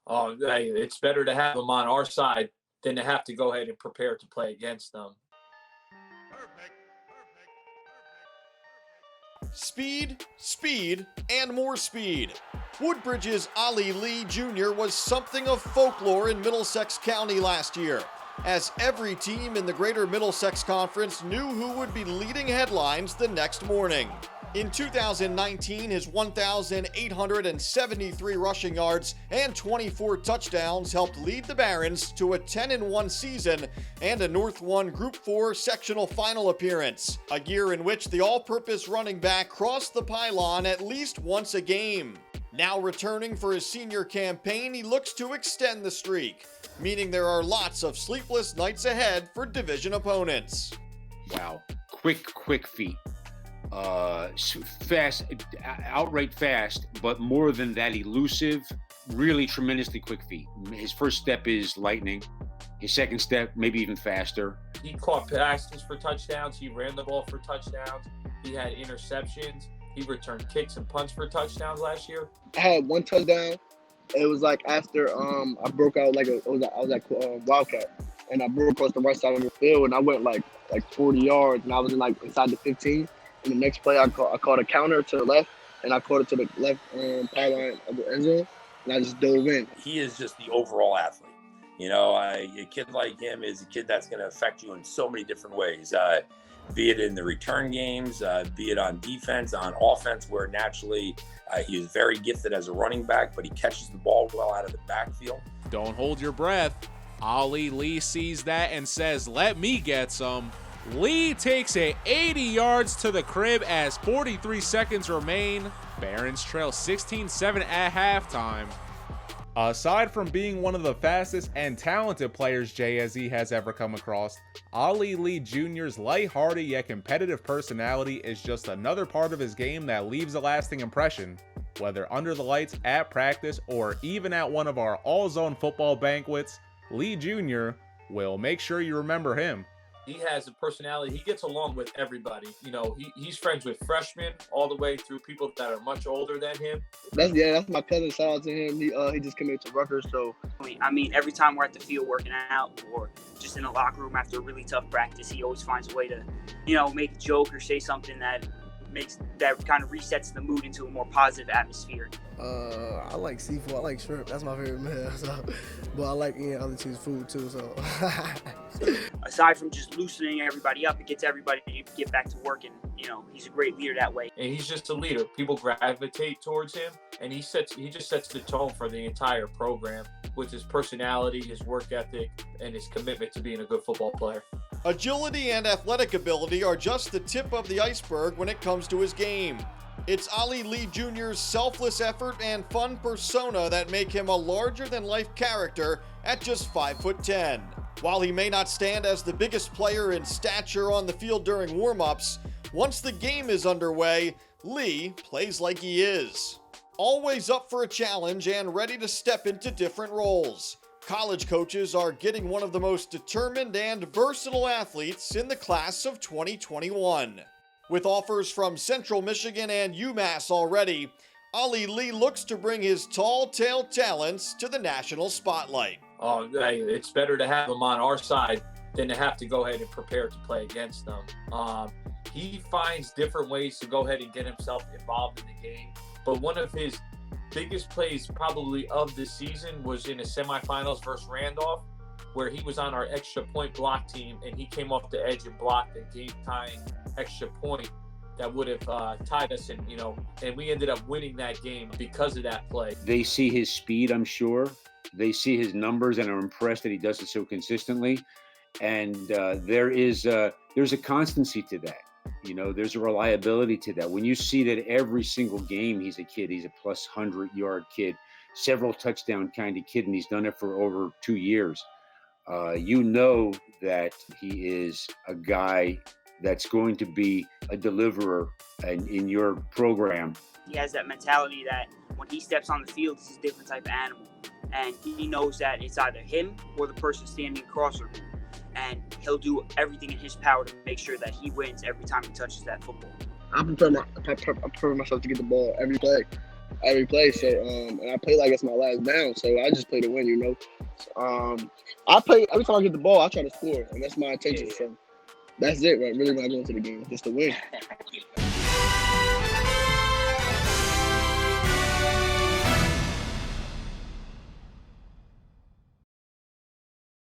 Oh, hey, it's better to have them on our side than to have to go ahead and prepare to play against them. Speed, speed, and more speed. Woodbridge's Ali Lee Jr. was something of folklore in Middlesex County last year, as every team in the Greater Middlesex Conference knew who would be leading headlines the next morning. In 2019, his 1,873 rushing yards and 24 touchdowns helped lead the Barons to a 10-1 season and a North 1 Group 4 sectional final appearance, a year in which the all-purpose running back crossed the pylon at least once a game. Now returning for his senior campaign, he looks to extend the streak, meaning there are lots of sleepless nights ahead for division opponents. Wow. Quick feet. Fast, outright fast, but more than that, elusive, really tremendously quick feet. His first step is lightning. His second step, maybe even faster. He caught passes for touchdowns. He ran the ball for touchdowns. He had interceptions. He returned kicks and punts for touchdowns last year. I had one touchdown. It was like after I broke out I was like Wildcat, and I broke across the right side of the field, and I went like 40 yards, and I was inside the 15. And the next play, I caught a counter to the left, and I caught it to the left pylon of the end zone, and I just dove in. He is just the overall athlete. You know, a kid like him is a kid that's going to affect you in so many different ways, be it in the return games, be it on defense, on offense, where naturally he is very gifted as a running back, but he catches the ball well out of the backfield. Don't hold your breath. Ali Lee sees that and says, "Let me get some." Lee takes it 80 yards to the crib as 43 seconds remain. Barons trail 16-7 at halftime. Aside from being one of the fastest and talented players JSZ has ever come across, Ali Lee Jr.'s lighthearted yet competitive personality is just another part of his game that leaves a lasting impression. Whether under the lights, at practice, or even at one of our all-zone football banquets, Lee Jr. will make sure you remember him. He has a personality. He gets along with everybody. You know, he's friends with freshmen all the way through people that are much older than him. That's my cousin. Shout out to him. He just committed to Rutgers. So I mean, every time we're at the field working out or just in the locker room after a really tough practice, he always finds a way to, make a joke or say something that kind of resets the mood into a more positive atmosphere. I like seafood. I like shrimp. That's my favorite meal. But I like eating other teams' food too. So aside from just loosening everybody up, it gets everybody to get back to work, and he's a great leader that way. And he's just a leader. People gravitate towards him, and he just sets the tone for the entire program with his personality, his work ethic, and his commitment to being a good football player. Agility and athletic ability are just the tip of the iceberg when it comes to his game. It's Ali Lee Jr.'s selfless effort and fun persona that make him a larger-than-life character at just 5'10". While he may not stand as the biggest player in stature on the field during warm-ups, once the game is underway, Lee plays like he is. Always up for a challenge and ready to step into different roles. College coaches are getting one of the most determined and versatile athletes in the class of 2021. With offers from Central Michigan and UMass already, Ali Lee looks to bring his tall-tale talents to the national spotlight. Oh, hey, it's better to have them on our side than to have to go ahead and prepare to play against them. He finds different ways to go ahead and get himself involved in the game. But one of his biggest plays probably of the season was in the semifinals versus Randolph, where he was on our extra point block team, and he came off the edge and blocked a game-tying extra point that would have tied us in, and we ended up winning that game because of that play. They see his speed, I'm sure. They see his numbers and are impressed that he does it so consistently. And there's a constancy to that. There's a reliability to that. When you see that every single game he's a kid, he's a plus 100-yard kid, several touchdown kind of kid, and he's done it for over 2 years. That he is a guy that's going to be a deliverer in your program. He has that mentality that when he steps on the field, it's a different type of animal. And he knows that it's either him or the person standing across from him. And he'll do everything in his power to make sure that he wins every time he touches that football. I prepare myself to get the ball every play. every play. So and I play like it's my last down. So I just play to win, you know. I play every time I get the ball, I try to score, and that's my intention. So that's it, right? Really, when I go into the game, just to win.